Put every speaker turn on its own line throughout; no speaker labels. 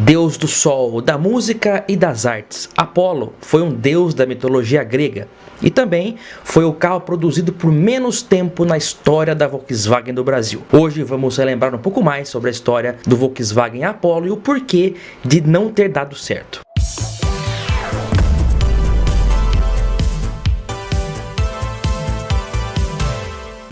Deus do sol, da música e das artes, Apolo foi um deus da mitologia grega e também foi o carro produzido por menos tempo na história da Volkswagen do Brasil. Hoje vamos relembrar um pouco mais sobre a história do Volkswagen Apollo e o porquê de não ter dado certo.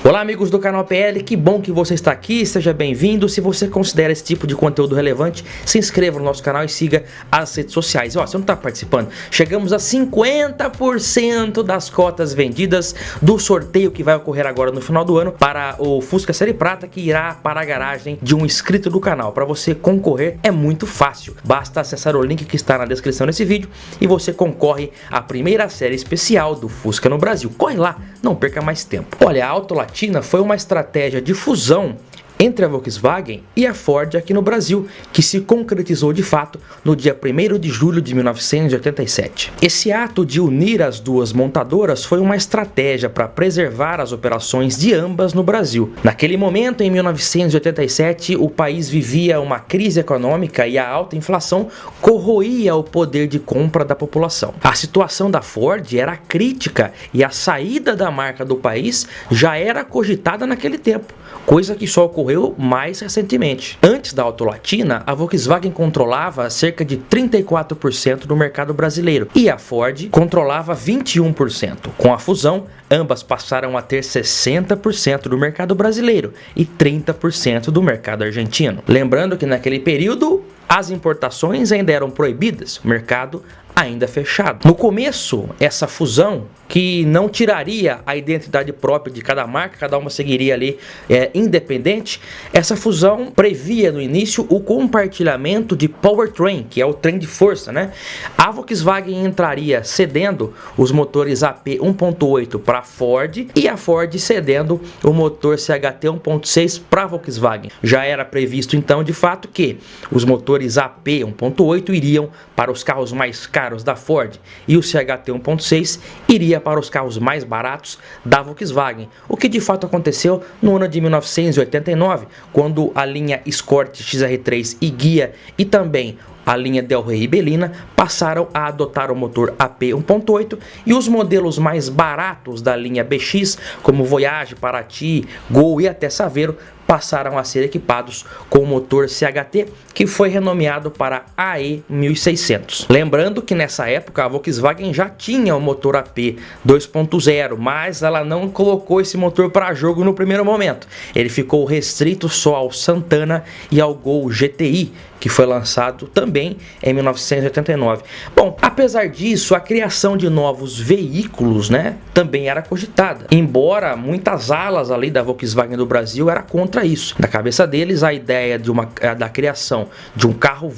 Olá amigos do canal PL, que bom que você está aqui, seja bem-vindo. Se você considera esse tipo de conteúdo relevante, se inscreva no nosso canal e siga as redes sociais. Ó, você não está participando? Chegamos a 50% das cotas vendidas do sorteio que vai ocorrer agora no final do ano para o Fusca Série Prata, que irá para a garagem de um inscrito do canal. Para você concorrer é muito fácil, basta acessar o link que está na descrição desse vídeo e você concorre à primeira série especial do Fusca no Brasil. Corre lá, não perca mais tempo. Olha, a Auto Latina foi uma estratégia de fusão entre a Volkswagen e a Ford aqui no Brasil, que se concretizou de fato no dia 1º de julho de 1987. Esse ato de unir as duas montadoras foi uma estratégia para preservar as operações de ambas no Brasil. Naquele momento, em 1987, o país vivia uma crise econômica e a alta inflação corroía o poder de compra da população. A situação da Ford era crítica e a saída da marca do país já era cogitada naquele tempo, coisa que só ocorreu mais recentemente. Antes da Auto Latina, a Volkswagen controlava cerca de 34% do mercado brasileiro e a Ford controlava 21%. Com a fusão, ambas passaram a ter 60% do mercado brasileiro e 30% do mercado argentino. Lembrando que naquele período as importações ainda eram proibidas, o mercado ainda fechado. No começo, essa fusão, que não tiraria a identidade própria de cada marca, cada uma seguiria ali independente, essa fusão previa no início o compartilhamento de powertrain, que é o trem de força, né? A Volkswagen entraria cedendo os motores AP 1.8 para a Ford e a Ford cedendo o motor CHT 1.6 para a Volkswagen. Já era previsto então de fato que os motores AP 1.8 iriam para os carros mais caros da Ford e o CHT 1.6 iria para os carros mais baratos da Volkswagen, o que de fato aconteceu no ano de 1989, quando a linha Escort XR3 e Ghia e também a linha Del Rey e Belina passaram a adotar o motor AP 1.8 e os modelos mais baratos da linha BX, como Voyage, Paraty, Gol e até Saveiro, passaram a ser equipados com o motor CHT, que foi renomeado para AE 1600. Lembrando que nessa época a Volkswagen já tinha o motor AP 2.0, mas ela não colocou esse motor para jogo no primeiro momento. Ele ficou restrito só ao Santana e ao Gol GTI, que foi lançado também em 1989. Bom, apesar disso, a criação de novos veículos, né, também era cogitada. Embora muitas alas ali da Volkswagen do Brasil era contra isso. Na cabeça deles, a ideia da criação de um carro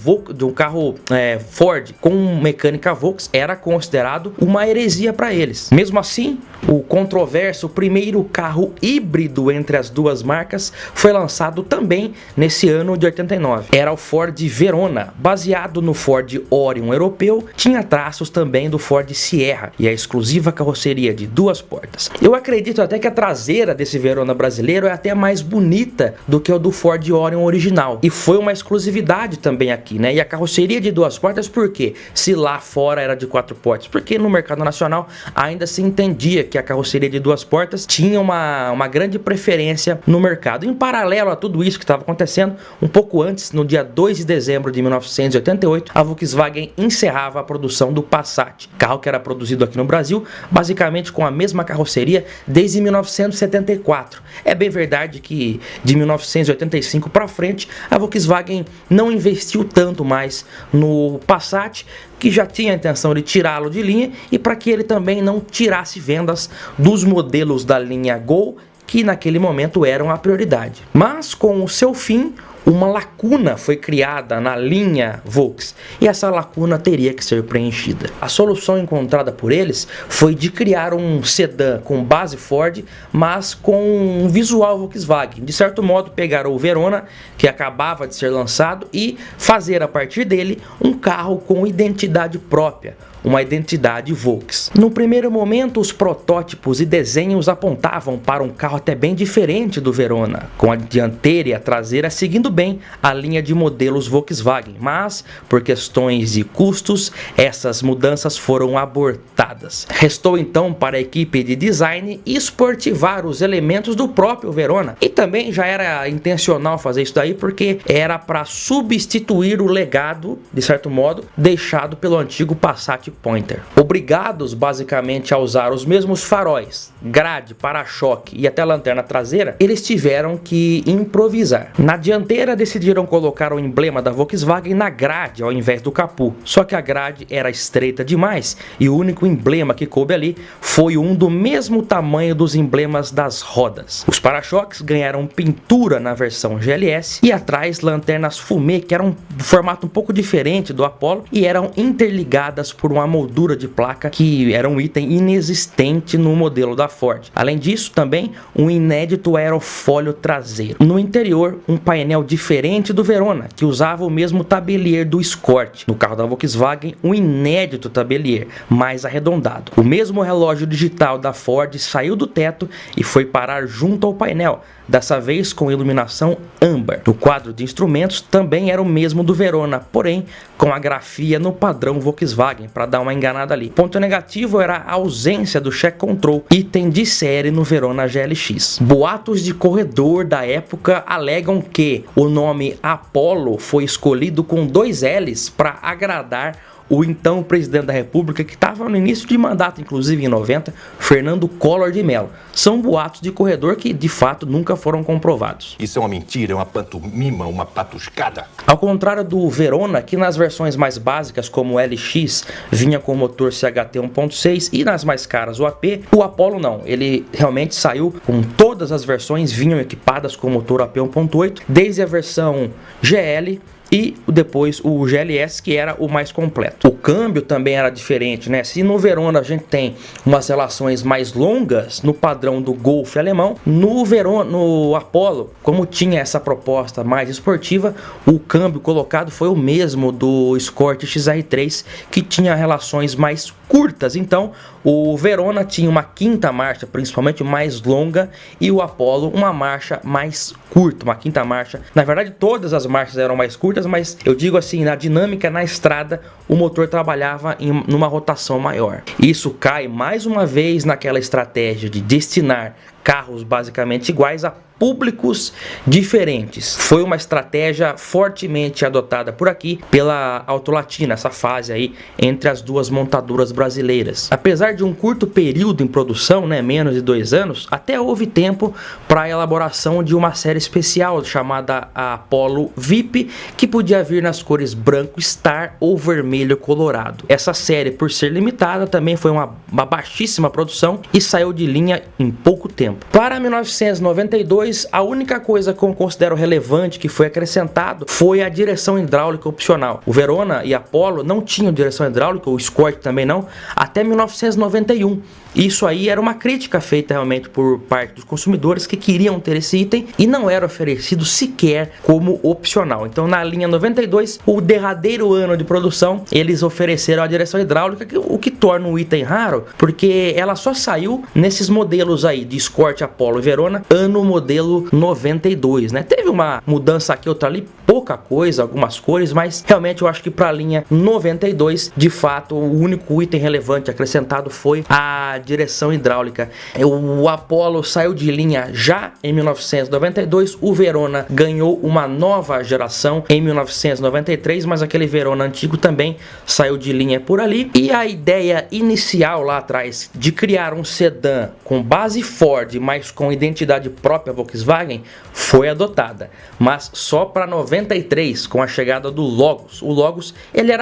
Ford com mecânica Volks era considerado uma heresia para eles. Mesmo assim, o controverso primeiro carro híbrido entre as duas marcas foi lançado também nesse ano de 89. Era o Ford Verona, baseado no Ford Orion europeu, tinha traços também do Ford Sierra e a exclusiva carroceria de duas portas. Eu acredito até que a traseira desse Verona brasileiro é até mais bonita do que o do Ford Orion original, e foi uma exclusividade também aqui, né? E a carroceria de duas portas, por quê? Se lá fora era de quatro portas, porque no mercado nacional ainda se entendia que a carroceria de duas portas tinha uma grande preferência no mercado. Em paralelo a tudo isso que estava acontecendo, um pouco antes, no dia 2 de dezembro de 1988, a Volkswagen encerrava a produção do Passat, carro que era produzido aqui no Brasil, basicamente com a mesma carroceria desde 1974. É bem verdade que de 1985 para frente, a Volkswagen não investiu tanto mais no Passat, que já tinha a intenção de tirá-lo de linha e para que ele também não tirasse vendas dos modelos da linha Gol, que naquele momento eram a prioridade. Mas com o seu fim, uma lacuna foi criada na linha Volks e essa lacuna teria que ser preenchida. A solução encontrada por eles foi de criar um sedã com base Ford, mas com um visual Volkswagen. De certo modo, pegar o Verona, que acabava de ser lançado, e fazer a partir dele um carro com identidade própria, uma identidade Volks. No primeiro momento, os protótipos e desenhos apontavam para um carro até bem diferente do Verona, com a dianteira e a traseira seguindo bem a linha de modelos Volkswagen, mas por questões de custos, essas mudanças foram abortadas. Restou então para a equipe de design esportivar os elementos do próprio Verona, e também já era intencional fazer isso daí porque era para substituir o legado, de certo modo, deixado pelo antigo Passat Pointer. Obrigados basicamente a usar os mesmos faróis, grade, para-choque e até lanterna traseira, eles tiveram que improvisar. Na dianteira decidiram colocar o emblema da Volkswagen na grade ao invés do capô, só que a grade era estreita demais e o único emblema que coube ali foi um do mesmo tamanho dos emblemas das rodas. Os para-choques ganharam pintura na versão GLS e atrás lanternas fumê que eram um formato um pouco diferente do Apollo e eram interligadas por uma moldura de placa que era um item inexistente no modelo da Ford. Além disso, também um inédito aerofólio traseiro. No interior, um painel diferente do Verona, que usava o mesmo tabelier do Escort. No carro da Volkswagen, um inédito tabelier, mais arredondado. O mesmo relógio digital da Ford saiu do teto e foi parar junto ao painel, dessa vez com iluminação âmbar. O quadro de instrumentos também era o mesmo do Verona, porém com a grafia no padrão Volkswagen, para dar uma enganada ali. Ponto negativo era a ausência do Check Control, item de série no Verona GLX. Boatos de corredor da época alegam que o nome Apollo foi escolhido com 2 L's para agradar o então presidente da República, que estava no início de mandato, inclusive em 90, Fernando Collor de Mello. São boatos de corredor que, de fato, nunca foram comprovados.
Isso é uma mentira, é uma pantomima, uma patuscada.
Ao contrário do Verona, que nas versões mais básicas, como o LX, vinha com o motor CHT 1.6 e nas mais caras o AP, o Apollo não. Ele realmente saiu com todas as versões, vinham equipadas com o motor AP 1.8, desde a versão GL e depois o GLS, que era o mais completo. O câmbio também era diferente, né? Se no Verona a gente tem umas relações mais longas no padrão do Golf alemão, no Apollo, como tinha essa proposta mais esportiva, o câmbio colocado foi o mesmo do Escort XR3, que tinha relações mais curtas. Então o Verona tinha uma quinta marcha, principalmente mais longa, e o Apollo uma marcha mais curta, uma quinta marcha. Na verdade todas as marchas eram mais curtas, mas eu digo assim, na dinâmica na estrada o motor trabalhava numa rotação maior. Isso cai mais uma vez naquela estratégia de destinar carros basicamente iguais a públicos diferentes. Foi uma estratégia fortemente adotada por aqui pela Autolatina, essa fase aí entre as duas montadoras brasileiras. Apesar de um curto período em produção, né, menos de 2 anos, até houve tempo para a elaboração de uma série especial chamada Apollo VIP, que podia vir nas cores branco Star ou vermelho colorado. Essa série, por ser limitada, também foi uma baixíssima produção e saiu de linha em pouco tempo. Para 1992, a única coisa que eu considero relevante que foi acrescentado foi a direção hidráulica opcional. O Verona e Apollo não tinham direção hidráulica, o Escort também não, até 1991. Isso aí era uma crítica feita realmente por parte dos consumidores que queriam ter esse item e não era oferecido sequer como opcional. Então na linha 92, o derradeiro ano de produção, eles ofereceram a direção hidráulica, o que torna um item raro, porque ela só saiu nesses modelos aí de Escort, Apollo e Verona, ano modelo 92, né? Teve uma mudança aqui, outra ali, pouca coisa, algumas cores, mas realmente eu acho que para a linha 92, de fato, o único item relevante acrescentado foi a direção hidráulica. O Apollo saiu de linha já em 1992, o Verona ganhou uma nova geração em 1993, mas aquele Verona antigo também saiu de linha por ali. E a ideia inicial lá atrás de criar um sedã com base Ford, mas com identidade própria Volkswagen, foi adotada, mas só para 93, com a chegada do Logos. O Logos, ele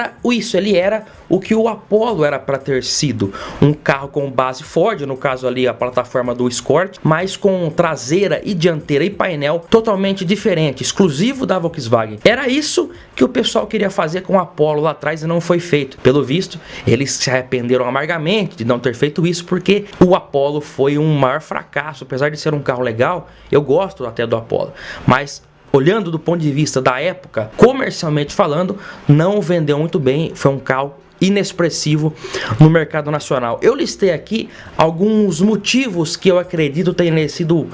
era o que o Apollo era para ter sido, um carro com base Ford, no caso ali a plataforma do Escort, mas com traseira e dianteira e painel totalmente diferente, exclusivo da Volkswagen. Era isso que o pessoal queria fazer com o Apollo lá atrás e não foi feito. Pelo visto, eles se arrependeram amargamente de não ter feito isso, porque o Apollo foi um maior fracasso. Apesar de ser um carro legal, eu gosto até do Apollo, mas olhando do ponto de vista da época, comercialmente falando, não vendeu muito bem. Foi um carro inexpressivo no mercado nacional. Eu listei aqui alguns motivos que eu acredito tenham sido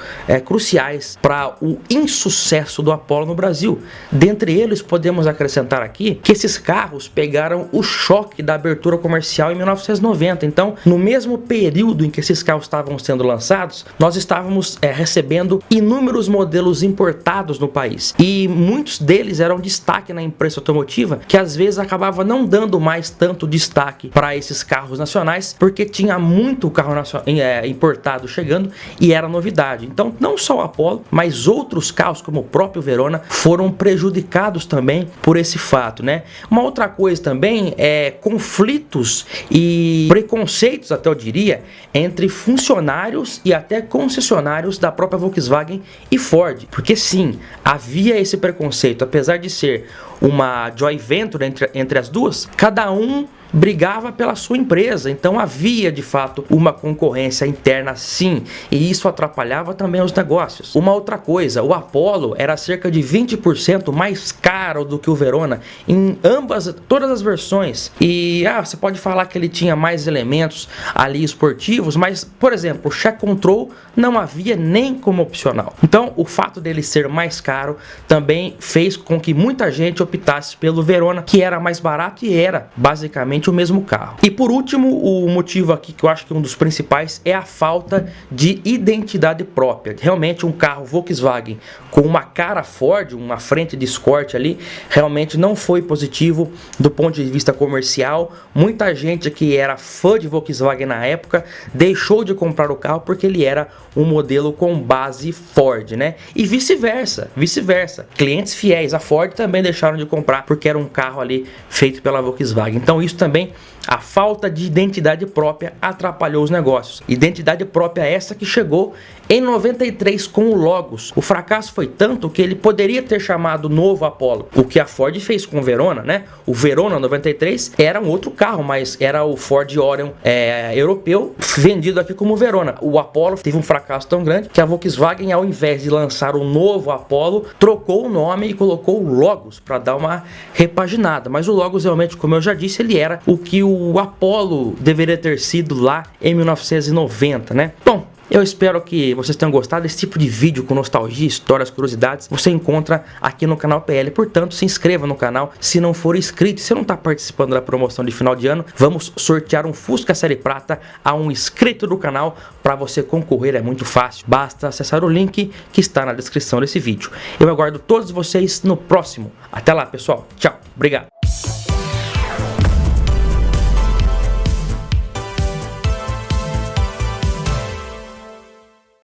cruciais para o insucesso do Apollo no Brasil. Dentre eles, podemos acrescentar aqui que esses carros pegaram o choque da abertura comercial em 1990. Então, no mesmo período em que esses carros estavam sendo lançados, nós estávamos recebendo inúmeros modelos importados no país. E muitos deles eram destaque na imprensa automotiva, que às vezes acabava não dando mais tanto destaque para esses carros nacionais, porque tinha muito carro importado chegando e era novidade. Então, não só o Apollo, mas outros carros como o próprio Verona foram prejudicados também por esse fato, né? Uma outra coisa também é conflitos e preconceitos, até eu diria, entre funcionários e até concessionários da própria Volkswagen e Ford, porque sim, havia esse preconceito, apesar de ser uma joint venture entre as duas, cada um brigava pela sua empresa, então havia de fato uma concorrência interna sim, e isso atrapalhava também os negócios. Uma outra coisa, o Apollo era cerca de 20% mais caro do que o Verona em todas as versões, e você pode falar que ele tinha mais elementos ali esportivos, mas por exemplo, o Traction Control não havia nem como opcional. Então o fato dele ser mais caro também fez com que muita gente optasse pelo Verona, que era mais barato e era basicamente o mesmo carro. E por último, o motivo aqui que eu acho que um dos principais é a falta de identidade própria. Realmente um carro Volkswagen com uma cara Ford, uma frente de Escort ali, realmente não foi positivo do ponto de vista comercial. Muita gente que era fã de Volkswagen na época deixou de comprar o carro porque ele era um modelo com base Ford, né? E vice-versa. Clientes fiéis à Ford também deixaram de comprar porque era um carro ali feito pela Volkswagen. Então isso também, a falta de identidade própria atrapalhou os negócios. Identidade própria essa que chegou em 93 com o Logos. O fracasso foi tanto que ele poderia ter chamado novo Apollo. O que a Ford fez com o Verona, né? O Verona 93 era um outro carro, mas era o Ford Orion europeu, vendido aqui como Verona. O Apollo teve um fracasso tão grande que a Volkswagen, ao invés de lançar o novo Apollo, trocou o nome e colocou o Logos para dar uma repaginada. Mas o Logos realmente, como eu já disse, ele era o que o Apollo deveria ter sido lá em 1990, né? Bom, eu espero que vocês tenham gostado desse tipo de vídeo com nostalgia, histórias, curiosidades. Você encontra aqui no canal PL. Portanto, se inscreva no canal se não for inscrito. Se não está participando da promoção de final de ano, vamos sortear um Fusca Série Prata a um inscrito do canal. Para você concorrer é muito fácil. Basta acessar o link que está na descrição desse vídeo. Eu aguardo todos vocês no próximo. Até lá, pessoal. Tchau. Obrigado.